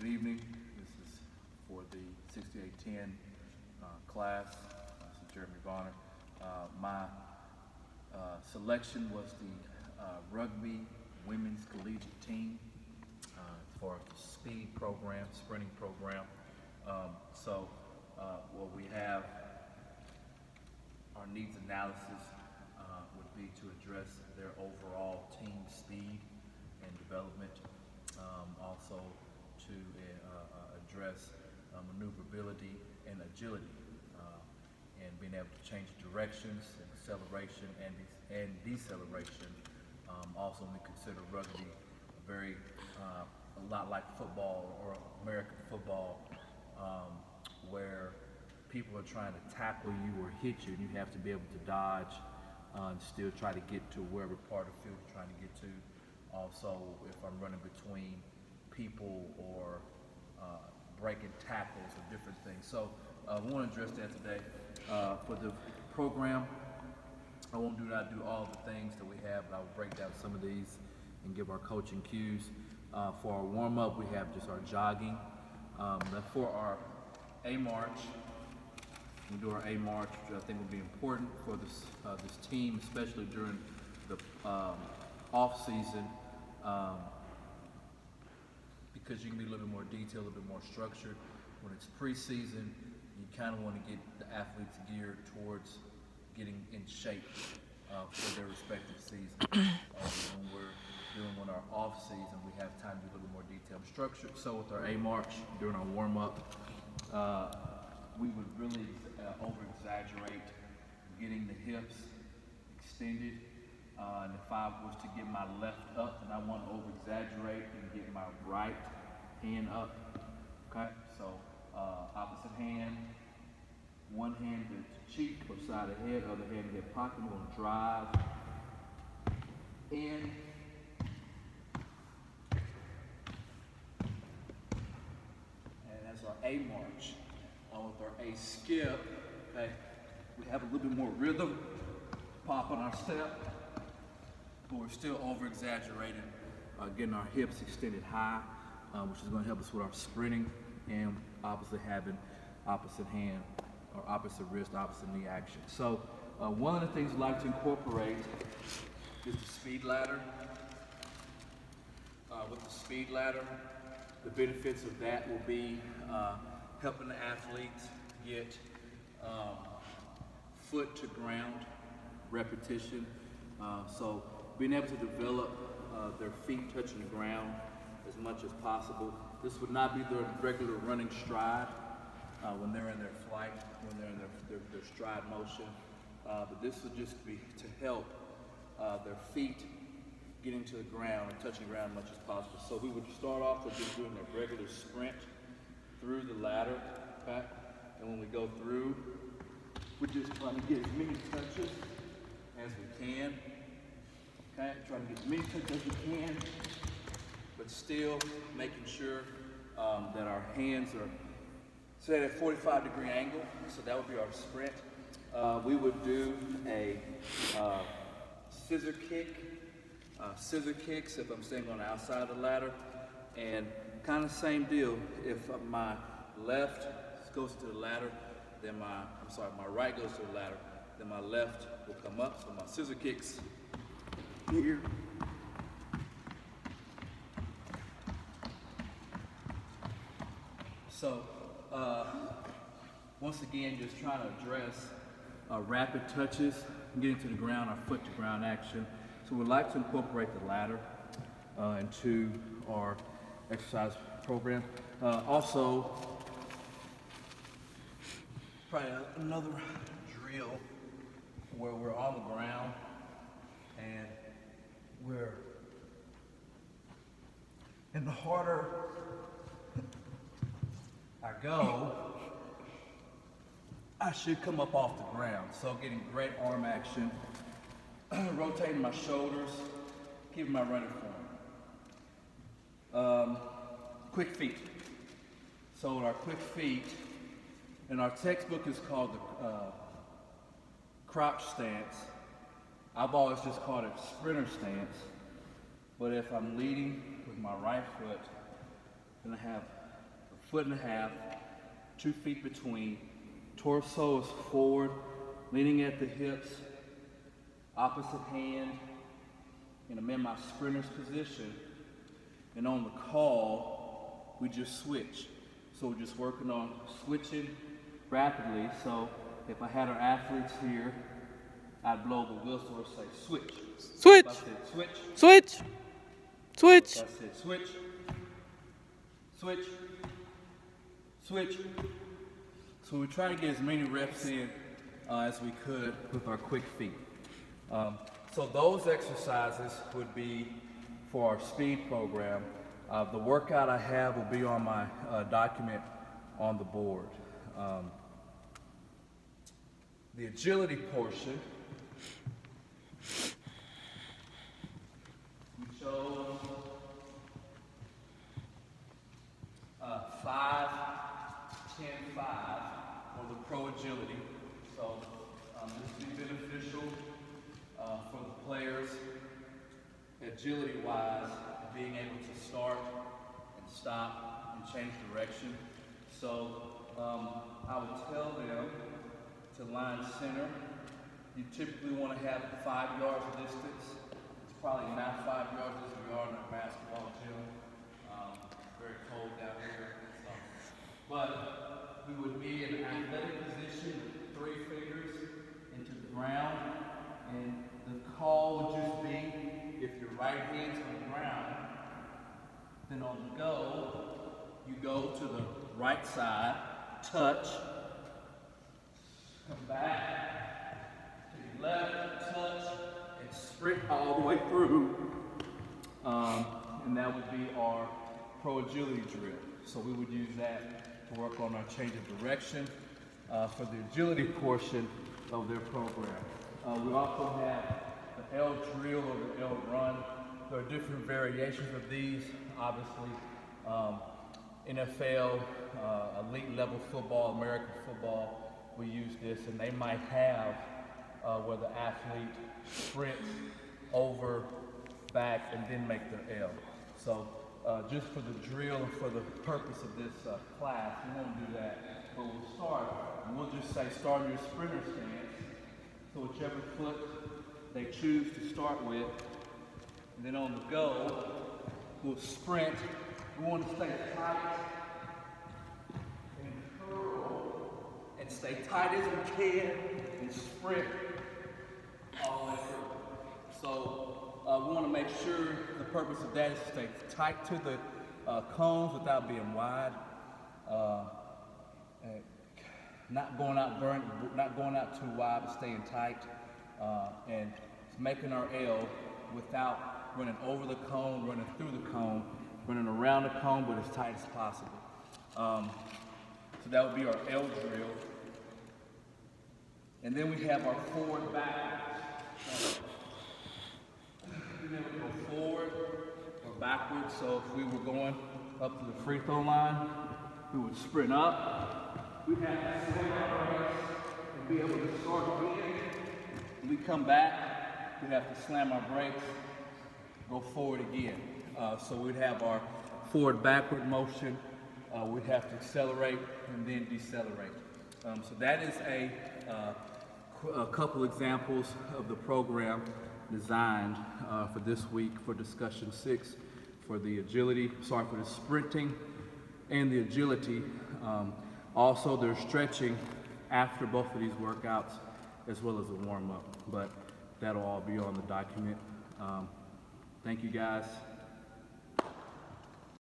Good evening. This is for the 6810 class. This is Jeremy Bonner. My selection was the rugby women's collegiate team for the speed program, sprinting program. What we have, our needs analysis would be to address their overall team speed and development. Also to address maneuverability and agility, and being able to change directions, acceleration and deceleration. Also, we consider rugby a lot like football or American football, where people are trying to tackle you or hit you, and you have to be able to dodge and still try to get to wherever part of the field you're trying to get to. Also, if I'm running between people or breaking tackles or different things. So we want to address that today. For the program, I won't do all the things that we have, but I'll break down some of these and give our coaching cues. For our warm-up, we have just our jogging. For our A march, we do our A march, which I think will be important for this team, especially during the off season, because you can be a little bit more detailed, a little bit more structured. When it's preseason, you kind of want to get the athletes geared towards getting in shape for their respective seasons. When we're doing our off season, we have time to be a little bit more detailed and structured. So with our A march, during our warm up, we would really over exaggerate getting the hips extended. And if I was to get my left up, then I want to over exaggerate and get my right hand up. Okay, so opposite hand, one hand to cheek or side of head, other hand to hip pocket. We're going to drive in. And that's our A march. With our A skip, okay, we have a little bit more rhythm, pop on our step, but we're still over exaggerating, getting our hips extended high, which is going to help us with our sprinting and having opposite hand or opposite wrist, opposite knee action. So one of the things we like to incorporate is the speed ladder. With the speed ladder, the benefits of that will be helping the athletes get foot to ground repetition. So being able to develop their feet touching the ground as much as possible. This would not be their regular running stride when they're in their flight, when they're in their stride motion. But this would just be to help their feet getting to the ground and touching the ground as much as possible. So we would start off with just doing a regular sprint through the ladder, okay? And when we go through, we're just trying to get as many touches as we can. Okay, trying to get as many touches as we can, but still making sure that our hands are set at a 45-degree angle. So that would be our sprint. We would do a scissor kick. Scissor kicks if I'm staying on the outside of the ladder, and kind of same deal. If my left goes to the ladder, then my right goes to the ladder, then my left will come up. So my scissor kicks here. So once again, just trying to address rapid touches, getting to the ground, our foot to ground action. So we'd like to incorporate the ladder into our exercise program. Also, probably another drill where we're on the ground and and the harder I go, I should come up off the ground. So getting great arm action, rotating my shoulders, keeping my running form. Quick feet. So our quick feet, and our textbook is called the crouch stance. I've always just called it sprinter stance. But if I'm leading with my right foot, then I have 1.5 feet, 2 feet between. Torso is forward, leaning at the hips, opposite hand, and I'm in my sprinter's position. And on the call, we just switch. So we're just working on switching rapidly. So if I had our athletes here, I'd blow the whistle or say switch. Switch. If I said switch. Switch. Switch. If I said switch. Switch. Switch. So we try to get as many reps in as we could with our quick feet. So those exercises would be for our speed program. The workout I have will be on my document on the board. The agility portion, we chose 5, 10, 5 for the pro agility. So this will be beneficial for the players, agility-wise, being able to start and stop and change direction. So I would tell them to line center. You typically want to have 5 yards distance. It's probably not 5 yards as we are in our basketball gym. Very cold down here. So. But we would be in an athletic position with 3 fingers into the ground, and the call would just be, if your right hand's on the ground, then on the go, you go to the right side, touch, come back, to your left, touch, and sprint all the way through. And that would be our pro agility drill. So we would use that to work on our change of direction for the agility portion of their program. We also have the L drill or the L run. There are different variations of these. Obviously, NFL, elite level football, American football, we use this, and they might have where the athlete sprints over, back, and then make their L. So just for the drill and for the purpose of this class, we won't do that. But we'll start, and we'll just say start in your sprinter stance. So whichever foot they choose to start with, and then on the go, we'll sprint. We want to stay tight and curl and stay tight as we can and sprint all the way through. So we want to make sure the purpose of that is to stay tight to the cones without being wide. Not going out too wide, but staying tight, and making our L without running over the cone, running through the cone, running around the cone, but as tight as possible. So that would be our L drill. And then we have our forward backwards. We never go forward or backwards. So if we were going up to the free throw line, we would sprint up. We'd have to slam our brakes and be able to start again. When we come back, we'd have to slam our brakes, go forward again. So we'd have our forward-backward motion. We'd have to accelerate and then decelerate. So that is a couple examples of the program designed for this week for discussion 6 for the for the sprinting and the agility. Also, there's stretching after both of these workouts as well as a warm-up, but that'll all be on the document. Thank you guys.